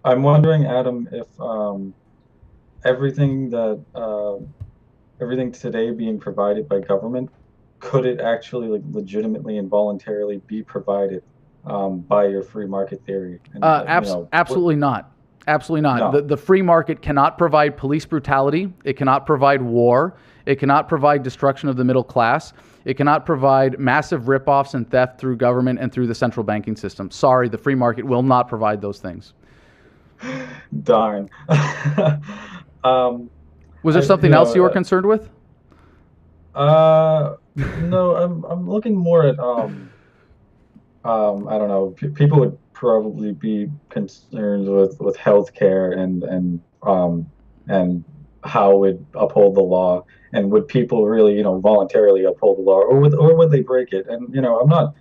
I'm wondering, Adam, if everything that everything today being provided by government, could it actually like legitimately and voluntarily be provided by your free market theory? And Absolutely not. Absolutely not. The, no. the free market cannot provide police brutality. It cannot provide war. It cannot provide destruction of the middle class. It cannot provide massive ripoffs and theft through government and through the central banking system. Sorry, the free market will not provide those things. Darn. um, Was there something else you were concerned with? no, I'm looking more at I don't know. People would probably be concerned with healthcare and how it would uphold the law, and would people really, voluntarily uphold the law, or would they break it? And I'm not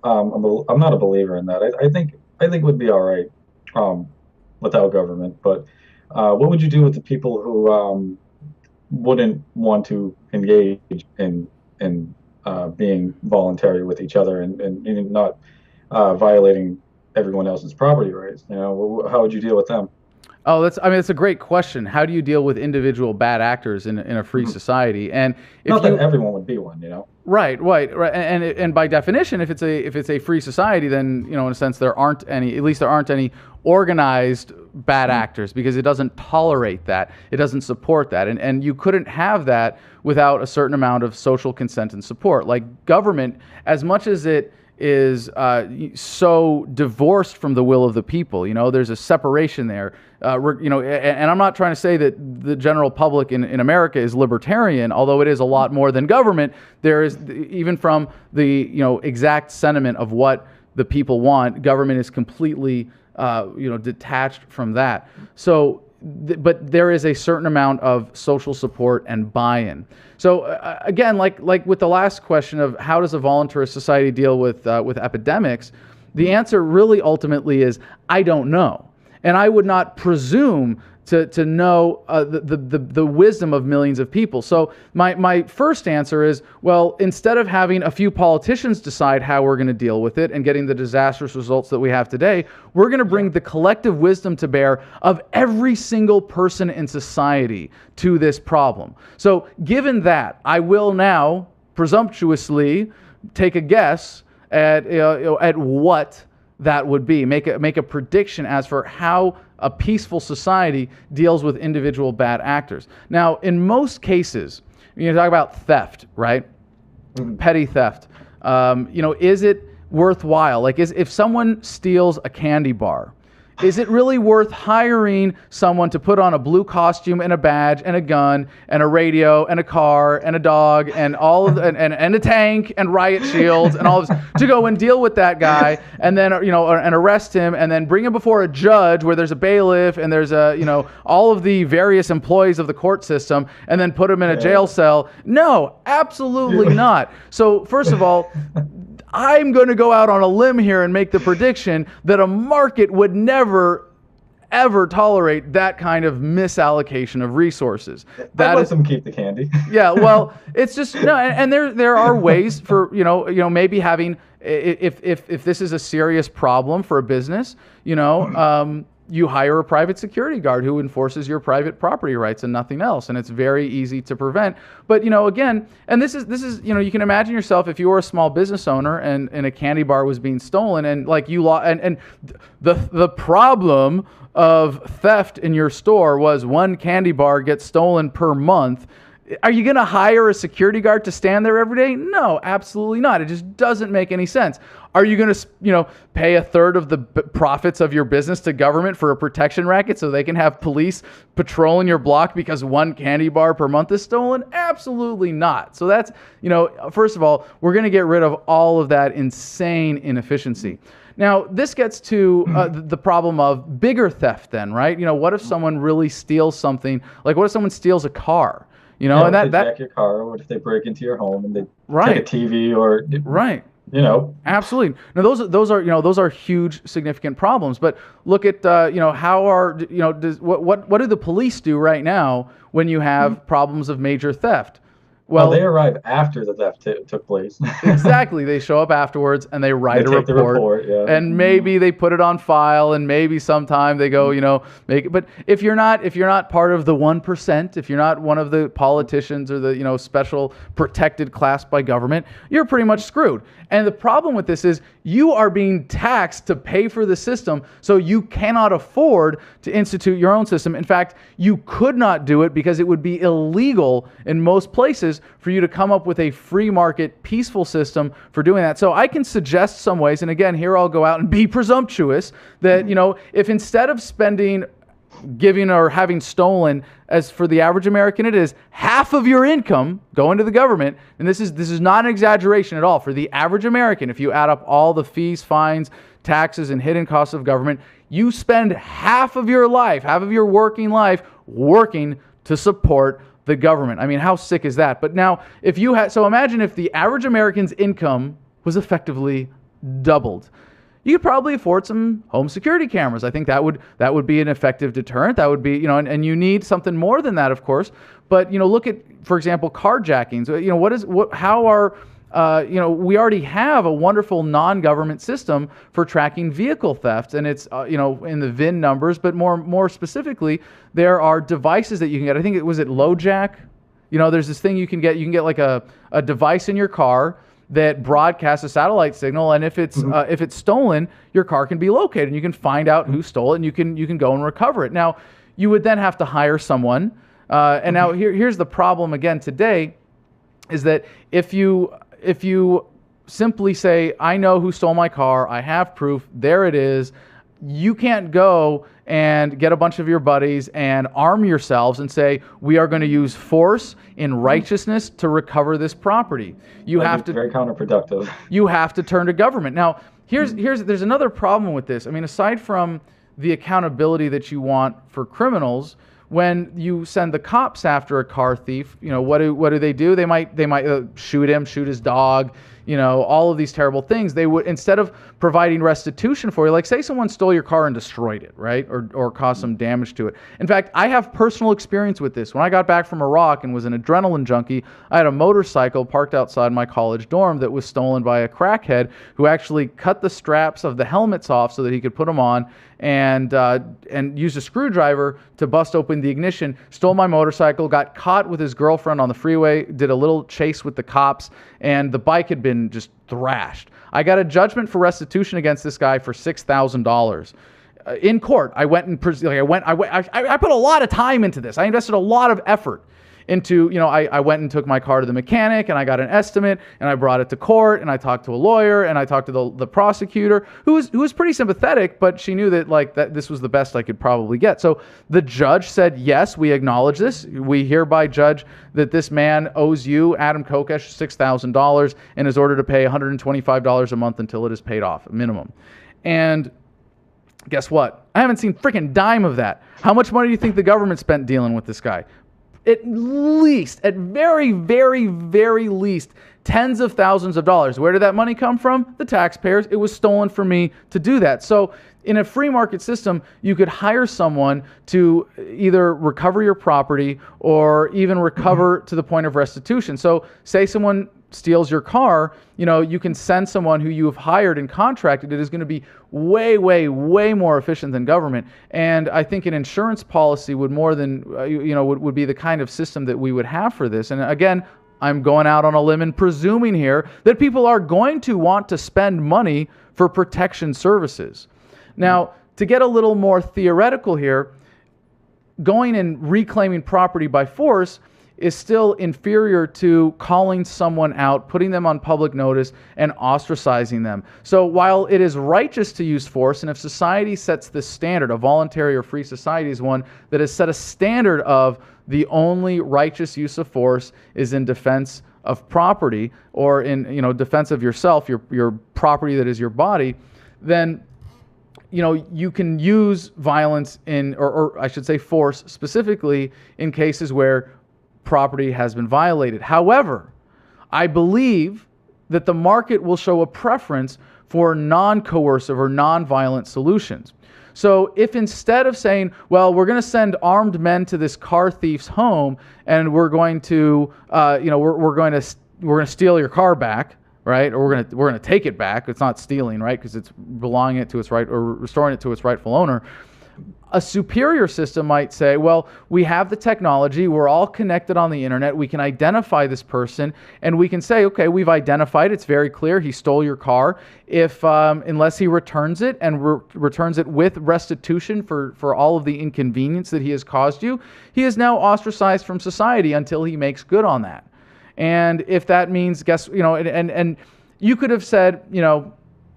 a believer in that. I think it would be all right without government. But what would you do with the people who wouldn't want to engage in being voluntary with each other and not violating everyone else's property rights? How would you deal with them? Oh, it's a great question. How do you deal with individual bad actors in a free Mhm. society? And if Not that you everyone would be one. right, and by definition, if it's a free society, then in a sense there aren't any, at least there aren't any organized bad Mhm. actors because it doesn't tolerate that, it doesn't support that, and you couldn't have that without a certain amount of social consent and support. Like government, as much as it is so divorced from the will of the people. There's a separation there. And I'm not trying to say that the general public in America is libertarian, although it is a lot more than government. There is, even from the exact sentiment of what the people want, government is completely detached from that. So, but there is a certain amount of social support and buy-in. So again, like with the last question of how does a voluntarist society deal with epidemics, the answer really ultimately is I don't know, and I would not presume to know the wisdom of millions of people. So my first answer is, well, instead of having a few politicians decide how we're going to deal with it and getting the disastrous results that we have today, we're going to bring the collective wisdom to bear of every single person in society to this problem. So given that, I will now presumptuously take a guess at what that would be. Make a prediction as for how a peaceful society deals with individual bad actors. Now, in most cases, you talk about theft, right? Mhm. Petty theft. Is it worthwhile? Like, if someone steals a candy bar, is it really worth hiring someone to put on a blue costume and a badge and a gun and a radio and a car and a dog and all of and a tank and riot shields and all of this to go and deal with that guy and then and arrest him and then bring him before a judge where there's a bailiff and there's all of the various employees of the court system and then put him in a jail cell? No, absolutely not. So first of all, I'm going to go out on a limb here and make the prediction that a market would never, ever tolerate that kind of misallocation of resources. I'd let them keep the candy. Yeah, well, it's just no, and there are ways for maybe having, if this is a serious problem for a business, you hire a private security guard who enforces your private property rights and nothing else, and it's very easy to prevent. But again, and this is you can imagine yourself if you were a small business owner and a candy bar was being stolen and like and the problem of theft in your store was one candy bar gets stolen per month. Are you going to hire a security guard to stand there every day? No, absolutely not. It just doesn't make any sense. Are you going to, pay a third of the profits of your business to government for a protection racket so they can have police patrolling your block because one candy bar per month is stolen? Absolutely not. So that's, first of all, we're going to get rid of all of that insane inefficiency. Now, this gets to the problem of bigger theft then, right? What if someone really steals something? Like, what if someone steals a car? And they jack your car, or what if they break into your home and they take a TV or right. Absolutely. Now those are huge, significant problems. But look at what do the police do right now when you have problems of major theft? Oh, they Well, arrive after the theft took place. exactly. They show up afterwards and they They write a take the report, report. Yeah. and maybe they put it on file, and maybe sometime they go, make it. But if you're not part of the 1%, if you're not one of the politicians or the, special protected class by government, you're pretty much screwed. And the problem with this is you are being taxed to pay for the system, so you cannot afford to institute your own system. In fact, you could not do it because it would be illegal in most places for you to come up with a free market, peaceful system for doing that. So I can suggest some ways, and again, here I'll go out and be presumptuous, that, if instead of spending, giving, or having stolen, as for the average American it is, half of your income going to the government, and this is not an exaggeration at all, for the average American, if you add up all the fees, fines, taxes, and hidden costs of government, you spend half of your life, half of your working life, working to support the government. I mean, how sick is that? But now, so imagine if the average American's income was effectively doubled. You could probably afford some home security cameras. I think that would be an effective deterrent. That would be, and you need something more than that, of course. But, look at, for example, carjackings. We already have a wonderful non-government system for tracking vehicle theft, and it's, in the VIN numbers, but more specifically, there are devices that you can get. I think was it LoJack? There's this thing you can get. You can get like a device in your car that broadcasts a satellite signal, and if it's stolen, your car can be located, and you can find out who stole it, and you can go and recover it. Now, you would then have to hire someone, and now here's the problem again today, is that if you simply say, I know who stole my car, I have proof, there it is, you can't go and get a bunch of your buddies and arm yourselves and say, we are going to use force in righteousness to recover this property. Very counterproductive. You have to turn to government. Now, there's another problem with this. I mean, aside from the accountability that you want for criminals, when you send the cops after a car thief, what do they do? They might shoot him, shoot his dog, all of these terrible things. They would, instead of providing restitution for you, like say someone stole your car and destroyed it, right? Or caused some damage to it. In fact, I have personal experience with this. When I got back from Iraq and was an adrenaline junkie, I had a motorcycle parked outside my college dorm that was stolen by a crackhead who actually cut the straps of the helmets off so that he could put them on, and used a screwdriver to bust open the ignition, stole my motorcycle, got caught with his girlfriend on the freeway, did a little chase with the cops, and the bike had been just thrashed. I got a judgment for restitution against this guy for $6,000. In court, I put a lot of time into this. I invested a lot of effort into, I went and took my car to the mechanic, and I got an estimate, and I brought it to court, and I talked to a lawyer, and I talked to the prosecutor, who was pretty sympathetic, but she knew that this was the best I could probably get. So the judge said, yes, we acknowledge this. We hereby judge that this man owes you, Adam Kokesh, $6,000, and is ordered to pay $125 a month until it is paid off, minimum. And guess what? I haven't seen freaking dime of that. How much money do you think the government spent dealing with this guy? At very, very, very least, tens of thousands of dollars. Where did that money come from? The taxpayers. It was stolen from me to do that. So in a free market system, you could hire someone to either recover your property or even recover to the point of restitution. So say someone steals your car, you can send someone who you have hired and contracted. It is going to be way, way, way more efficient than government. And I think an insurance policy would would be the kind of system that we would have for this. And again, I'm going out on a limb and presuming here that people are going to want to spend money for protection services. Now, to get a little more theoretical here, going and reclaiming property by force is still inferior to calling someone out, putting them on public notice, and ostracizing them. So while it is righteous to use force, and if society sets this standard, a voluntary or free society is one that has set a standard of the only righteous use of force is in defense of property, or in defense of yourself, your property that is your body, then you can use violence or I should say force specifically in cases where property has been violated. However, I believe that the market will show a preference for non-coercive or non-violent solutions. So if instead of saying, well, we're going to send armed men to this car thief's home and we're going to, we're going to steal your car back, right? Or we're going to take it back. It's not stealing, right? Because it's belonging it to its right, or restoring it to its rightful owner. A superior system might say, well, we have the technology, we're all connected on the internet, we can identify this person, and we can say, okay, we've identified, it's very clear, he stole your car. If unless he returns it and returns it with restitution for all of the inconvenience that he has caused you, he is now ostracized from society until he makes good on that. And if that means, and you could have said,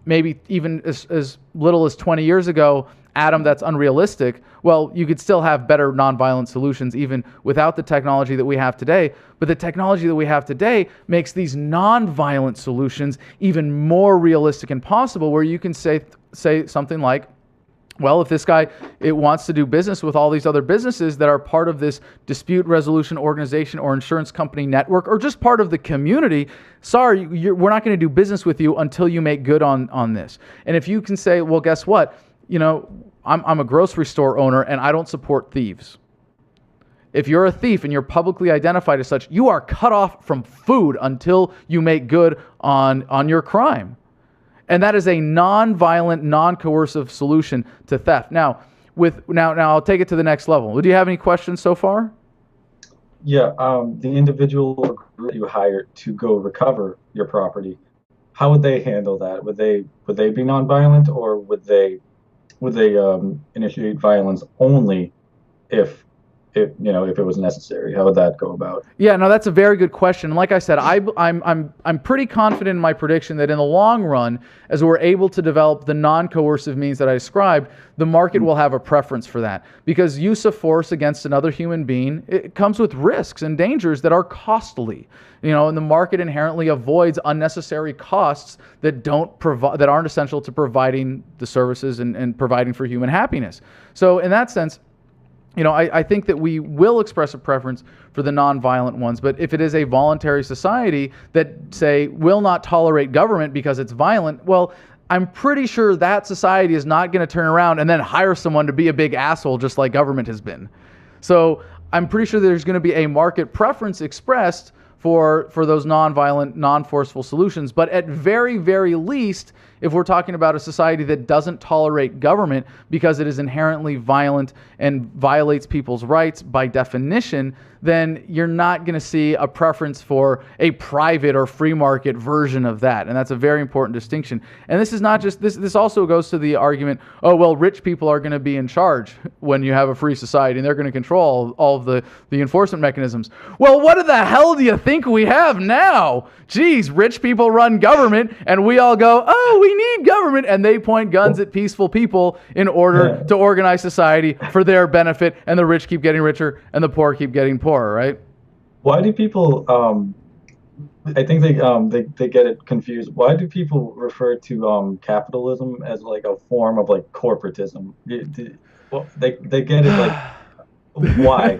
maybe even as little as 20 years ago, Adam, that's unrealistic. Well, you could still have better nonviolent solutions even without the technology that we have today. But the technology that we have today makes these nonviolent solutions even more realistic and possible, where you can say something like, well, if this guy wants to do business with all these other businesses that are part of this dispute resolution organization or insurance company network, or just part of the community, sorry, we're not going to do business with you until you make good on this. And if you can say, well, guess what? I'm a grocery store owner and I don't support thieves. If you're a thief and you're publicly identified as such, you are cut off from food until you make good on your crime. And that is a non-violent, non-coercive solution to theft. Now I'll take it to the next level. Do you have any questions so far? Yeah, the individual or group you hired to go recover your property, how would they handle that? Would they be nonviolent, or would they initiate violence only if it was necessary? How would that go about? Yeah, no, that's a very good question. Like I said, I'm pretty confident in my prediction that in the long run, as we're able to develop the non-coercive means that I described, the market will have a preference for that, because use of force against another human being, it comes with risks and dangers that are costly. And the market inherently avoids unnecessary costs that aren't essential to providing the services and providing for human happiness. So in that sense, I think that we will express a preference for the nonviolent ones. But if it is a voluntary society that, say, will not tolerate government because it's violent, well, I'm pretty sure that society is not going to turn around and then hire someone to be a big asshole just like government has been. So I'm pretty sure there's going to be a market preference expressed for those nonviolent, non-forceful solutions. But at very, very least, if we're talking about a society that doesn't tolerate government because it is inherently violent and violates people's rights by definition, then you're not going to see a preference for a private or free market version of that. And that's a very important distinction. And this is not just, this also goes to the argument, oh, well, rich people are going to be in charge when you have a free society and they're going to control all of the enforcement mechanisms. Well, what the hell do you think we have now? Geez, rich people run government and we all go, oh, we need government, and they point guns at peaceful people in order to organize society for their benefit, and the rich keep getting richer and the poor keep getting poorer, right? Why do people I think they get it confused. Why do people refer to capitalism as like a form of like corporatism? Well, they get it like why?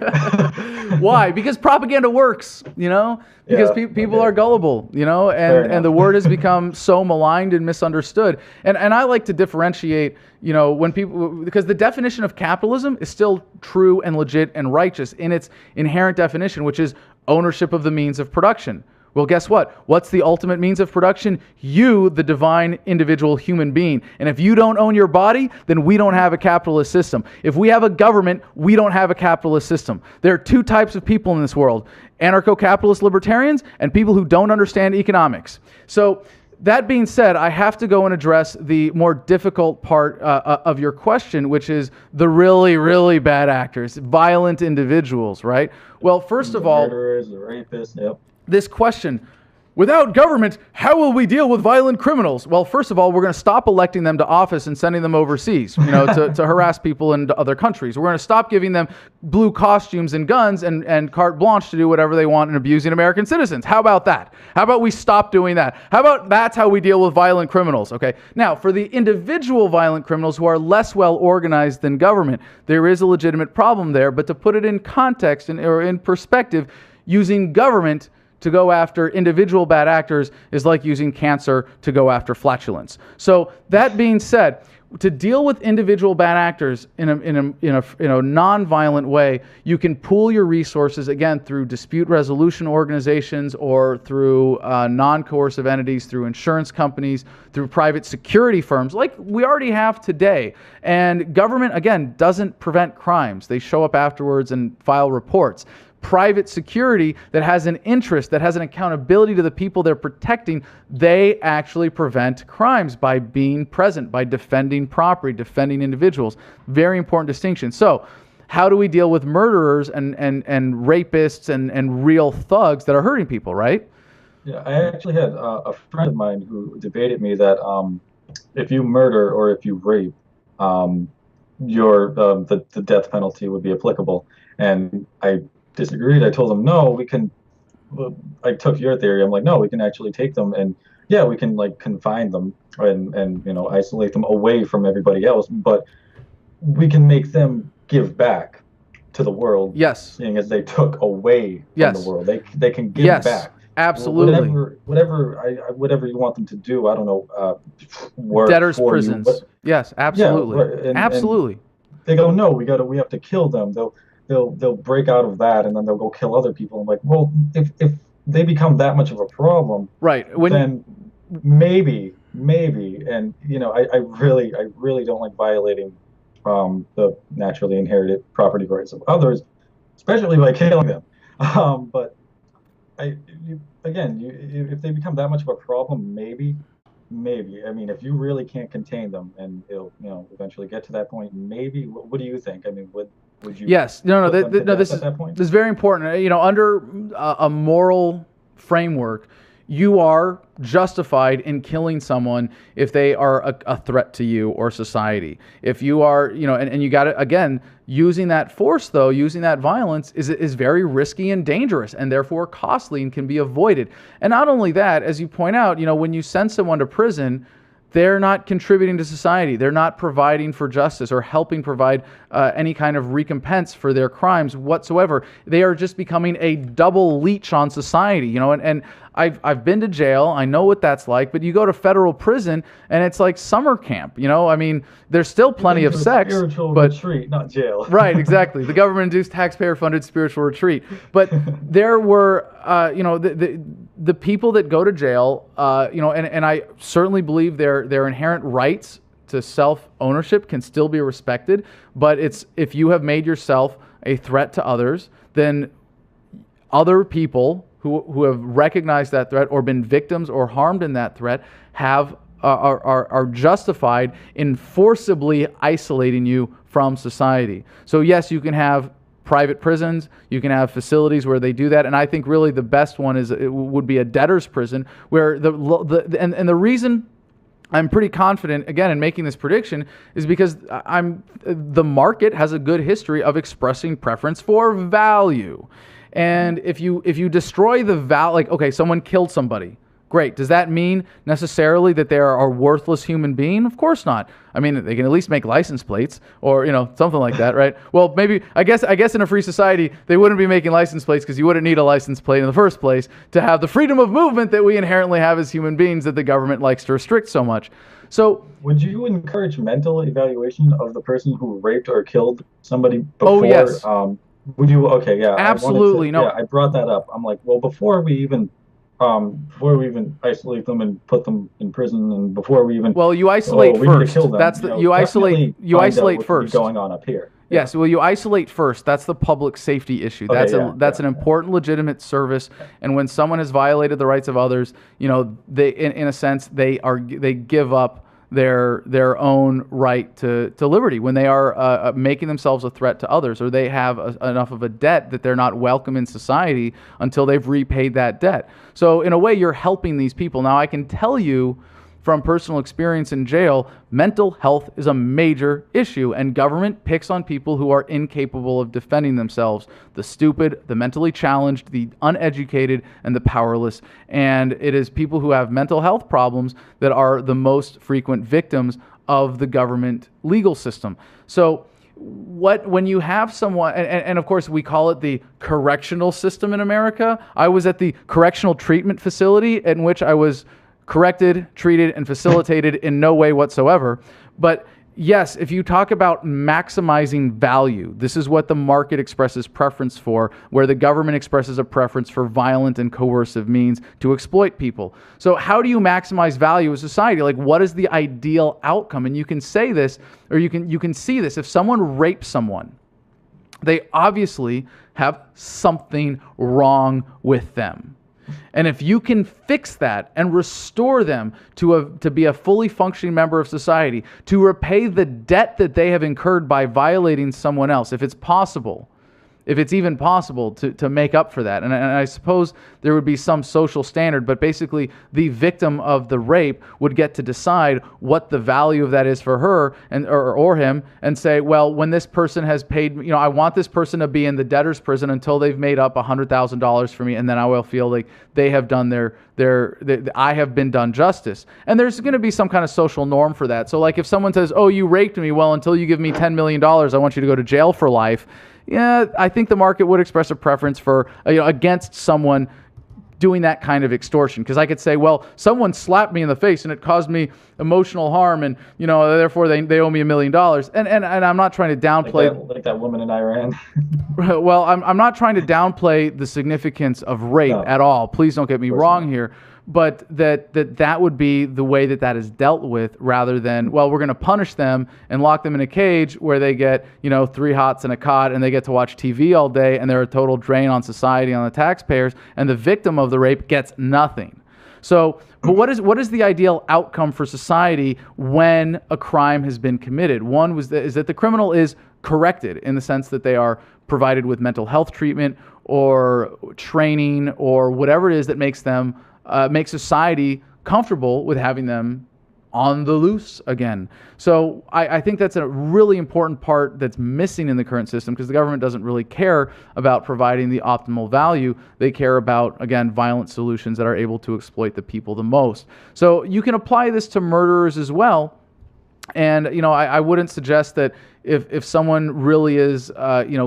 Why? Because propaganda works, because people are gullible, and the word has become so maligned and misunderstood. And I like to differentiate, when people, because the definition of capitalism is still true and legit and righteous in its inherent definition, which is ownership of the means of production. Well, guess what? What's the ultimate means of production? You, the divine individual human being. And if you don't own your body, then we don't have a capitalist system. If we have a government, we don't have a capitalist system. There are two types of people in this world: anarcho-capitalist libertarians and people who don't understand economics. So that being said, I have to go and address the more difficult part of your question, which is the really, really bad actors, violent individuals, right? Well, first of all, murderers, the rapists, yep. This question, without government, how will we deal with violent criminals? Well, first of all, we're going to stop electing them to office and sending them overseas, to harass people in other countries. We're going to stop giving them blue costumes and guns and carte blanche to do whatever they want and abusing American citizens. How about that? How about we stop doing that? How about that's how we deal with violent criminals? Okay. Now, for the individual violent criminals who are less well organized than government, there is a legitimate problem there. But to put it in context or in perspective, using government to go after individual bad actors is like using cancer to go after flatulence. So that being said, to deal with individual bad actors in a non-violent way, you can pool your resources, again, through dispute resolution organizations or through non-coercive entities, through insurance companies, through private security firms like we already have today. And government, again, doesn't prevent crimes. They show up afterwards and file reports. Private security that has an interest, that has an accountability to the people they're protecting, they actually prevent crimes by being present, by defending property, defending individuals. Very important distinction. So how do we deal with murderers and rapists and real thugs that are hurting people, right? Yeah, I actually had a friend of mine who debated me that if you murder or if you rape, the death penalty would be applicable, and I disagreed. I told him, no, we can. Well, I took your theory. I'm like, no, we can actually take them, and yeah, we can like confine them and isolate them away from everybody else, but we can make them give back to the world. Yes. Seeing as they took away from the world, they can give back. Absolutely. Whatever you want them to do. I don't know. Work debtors' for prisons. You, yes, absolutely. Yeah, right. Absolutely. And they go, no, we have to kill them. They'll break out of that, and then they'll go kill other people. I'm like, well, if they become that much of a problem, right? Then maybe, and I really don't like violating the naturally inherited property rights of others, especially by killing them. But if they become that much of a problem, maybe. I mean, if you really can't contain them, and it'll eventually get to that point, maybe. What do you think? I mean, would you? Yes. No. This is very important. Under a moral framework, you are justified in killing someone if they are a threat to you or society. If you are, and you got to, again, using that force, though, using that violence is very risky and dangerous, and therefore costly and can be avoided. And not only that, as you point out, when you send someone to prison, they're not contributing to society. They're not providing for justice or helping provide any kind of recompense for their crimes whatsoever. They are just becoming a double leech on society, and I've been to jail. I know what that's like, but you go to federal prison and it's like summer camp, I mean, there's still plenty of sex, but retreat, not jail. Right, exactly. The government-induced, taxpayer-funded spiritual retreat. But there were, the people that go to jail, and I certainly believe their inherent rights to self-ownership can still be respected. But it's if you have made yourself a threat to others, then other people who have recognized that threat or been victims or harmed in that threat are justified in forcibly isolating you from society. So yes, you can have private prisons, you can have facilities where they do that, and I think really the best one would be a debtor's prison, where the reason I'm pretty confident, again, in making this prediction is because the market has a good history of expressing preference for value. And if you destroy the value, like, okay, someone killed somebody, great. Does that mean necessarily that they are a worthless human being? Of course not. I mean, they can at least make license plates or, something like that, right? Well, maybe, I guess in a free society, they wouldn't be making license plates because you wouldn't need a license plate in the first place to have the freedom of movement that we inherently have as human beings that the government likes to restrict so much. So, would you encourage mental evaluation of the person who raped or killed somebody before? Oh, yes. Would you? Okay, yeah. Absolutely. No. Yeah, I brought that up. I'm like, well, before we even isolate them and put them in prison, and before we even you isolate first. Need to kill them, that's you isolate first. Going on up here. Yes, well, you isolate first. That's the public safety issue. Okay, that's an important, legitimate service. And when someone has violated the rights of others, they, in a sense, they give up their own right to liberty when they are making themselves a threat to others, or they have enough of a debt that they're not welcome in society until they've repaid that debt. So in a way, you're helping these people. Now, I can tell you from personal experience in jail, mental health is a major issue, and government picks on people who are incapable of defending themselves: the stupid, the mentally challenged, the uneducated, and the powerless. And it is people who have mental health problems that are the most frequent victims of the government legal system. So when you have someone, and of course we call it the correctional system in America. I was at the correctional treatment facility in which I was corrected, treated, and facilitated in no way whatsoever. But yes, if you talk about maximizing value, this is what the market expresses preference for, where the government expresses a preference for violent and coercive means to exploit people. So how do you maximize value in society? Like, what is the ideal outcome? And you can say this, or you can see this. If someone rapes someone, they obviously have something wrong with them. And if you can fix that and restore them to be a fully functioning member of society, to repay the debt that they have incurred by violating someone else, if it's possible, if it's even possible to make up for that. And I suppose there would be some social standard, but basically the victim of the rape would get to decide what the value of that is for her or him, and say, well, when this person has paid, I want this person to be in the debtor's prison until they've made up $100,000 for me, and then I will feel like they have done I have been done justice. And there's going to be some kind of social norm for that. So like if someone says, oh, you raped me, well, until you give me $10 million, I want you to go to jail for life. Yeah, I think the market would express a preference for, against someone doing that kind of extortion. Because I could say, well, someone slapped me in the face and it caused me emotional harm, and therefore they owe me $1 million. And I'm not trying to downplay like that woman in Iran. Well, I'm not trying to downplay the significance of rape at all. Please don't get me wrong here. But that would be the way that is dealt with, rather than, well, we're going to punish them and lock them in a cage where they get 3 hots and a cot and they get to watch TV all day, and they're a total drain on society, on the taxpayers, and the victim of the rape gets nothing. So, but what is the ideal outcome for society when a crime has been committed? One is that the criminal is corrected, in the sense that they are provided with mental health treatment or training or whatever it is that makes them make society comfortable with having them on the loose again. So I think that's a really important part that's missing in the current system, because the government doesn't really care about providing the optimal value. They care about, again, violent solutions that are able to exploit the people the most. So you can apply this to murderers as well. And I wouldn't suggest that if someone really is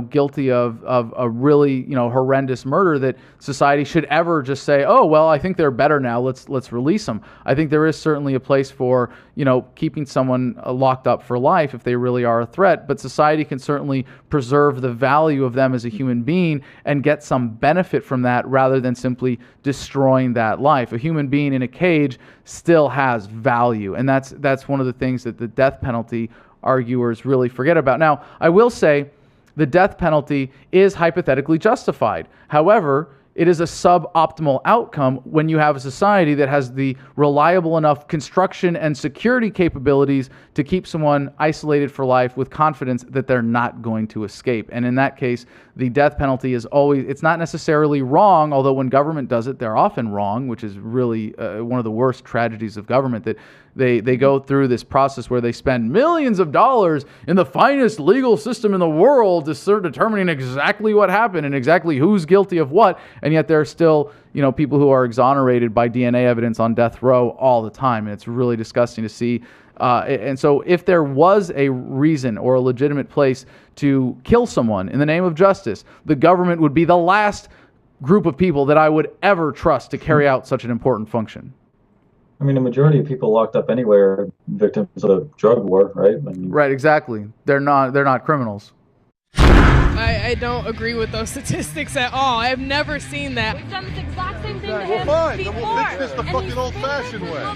guilty of a really horrendous murder, that society should ever just say, oh well, I think they're better now, let's release them. I think there is certainly a place for keeping someone locked up for life if they really are a threat, but society can certainly preserve the value of them as a human being and get some benefit from that, rather than simply destroying that life. A human being in a cage still has value, and that's one of the things that the death penalty arguers really forget about. Now, I will say the death penalty is hypothetically justified. However, it is a suboptimal outcome when you have a society that has the reliable enough construction and security capabilities to keep someone isolated for life with confidence that they're not going to escape. And in that case, the death penalty is always, it's not necessarily wrong, although when government does it, they're often wrong, which is really one of the worst tragedies of government, that they go through this process where they spend millions of dollars in the finest legal system in the world to start determining exactly what happened and exactly who's guilty of what, and yet there are still people who are exonerated by DNA evidence on death row all the time, and it's really disgusting to see. And so if there was a reason or a legitimate place to kill someone in the name of justice, the government would be the last group of people that I would ever trust to carry out such an important function. I mean, the majority of people locked up anywhere are victims of the drug war, right? Right, exactly. They're not criminals. I don't agree with those statistics at all. I've never seen that. We've done this exact same thing to him fine. before. Then we'll fix this the fucking old-fashioned way.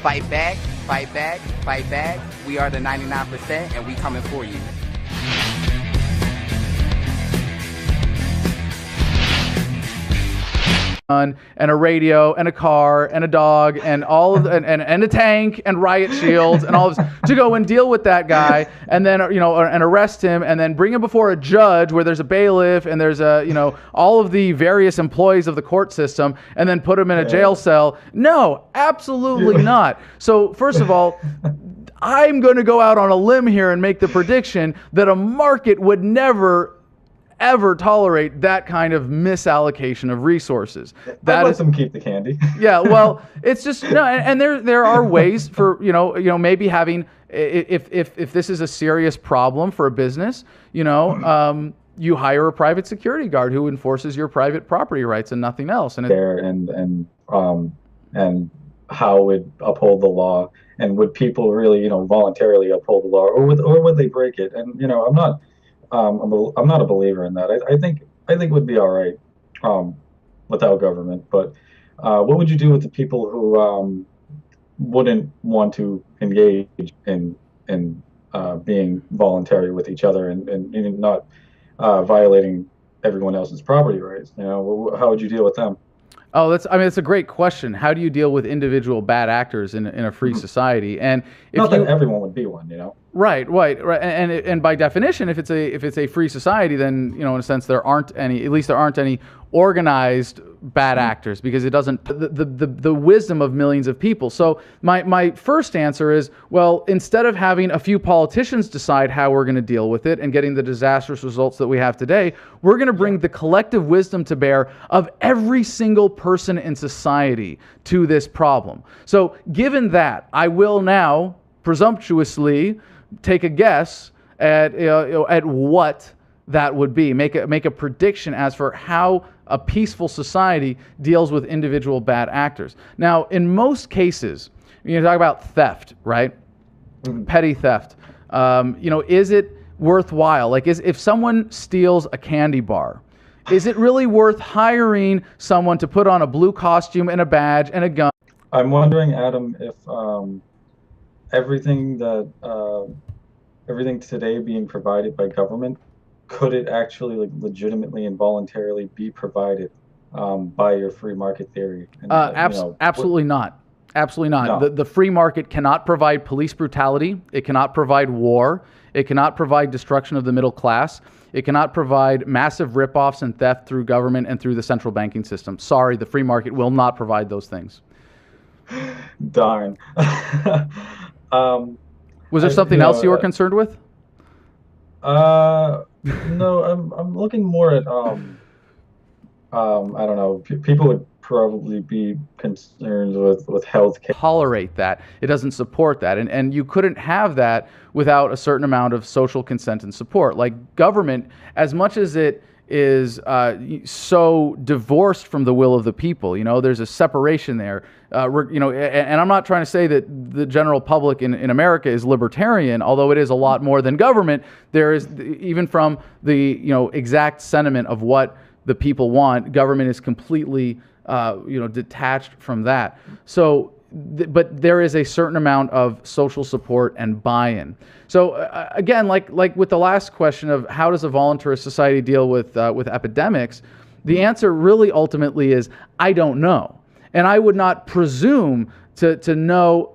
Fight back, fight back, fight back. We are the 99%, and we coming for you. And a radio and a car and a dog and all of and a tank and riot shields and all of this to go and deal with that guy, and then and arrest him, and then bring him before a judge where there's a bailiff and there's all of the various employees of the court system, and then put him in a jail cell. No, absolutely not. So first of all, I'm going to go out on a limb here and make the prediction that a market would never ever tolerate that kind of misallocation of resources. That lets them keep the candy. Yeah, well, it's just no, and there are ways for maybe having, if this is a serious problem for a business, you hire a private security guard who enforces your private property rights and nothing else. And how would uphold the law, and would people really, voluntarily uphold the law, or would they break it? And I'm not a believer in that. I think would be all right um, without government. But what would you do with the people who wouldn't want to engage in being voluntary with each other and not violating everyone else's property rights? How would you deal with them? Oh, it's a great question. How do you deal with individual bad actors in a free society? And if Not that everyone would be one. right, and by definition, if it's a free society, then in a sense there aren't any, at least there aren't any organized bad actors, because it doesn't the wisdom of millions of people. So my first answer is, well, instead of having a few politicians decide how we're going to deal with it and getting the disastrous results that we have today, we're going to bring the collective wisdom to bear of every single person in society to this problem. So given that, I will now presumptuously take a guess at what that would be. Make a prediction as for how a peaceful society deals with individual bad actors. Now, in most cases, you talk about theft, right? Petty theft. Is it worthwhile? Like, if someone steals a candy bar, is it really worth hiring someone to put on a blue costume and a badge and a gun? I'm wondering, Adam, if everything everything today being provided by government, could it actually legitimately and voluntarily be provided by your free market theory? And, absolutely not. Absolutely not. No. The free market cannot provide police brutality. It cannot provide war. It cannot provide destruction of the middle class. It cannot provide massive ripoffs and theft through government and through the central banking system. Sorry, the free market will not provide those things. Darn. Was there something else you were concerned with? No, I'm looking more at I don't know. People would probably be concerned with health care. Tolerate that. It doesn't support that. And you couldn't have that without a certain amount of social consent and support. Like, government, as much as it is so divorced from the will of the people, there's a separation there. And I'm not trying to say that the general public in America is libertarian, although it is a lot more than government. There is, even from the exact sentiment of what the people want, government is completely detached from that. So, but there is a certain amount of social support and buy-in. So again, like with the last question of how does a voluntarist society deal with epidemics, the answer really ultimately is I don't know, and I would not presume to know.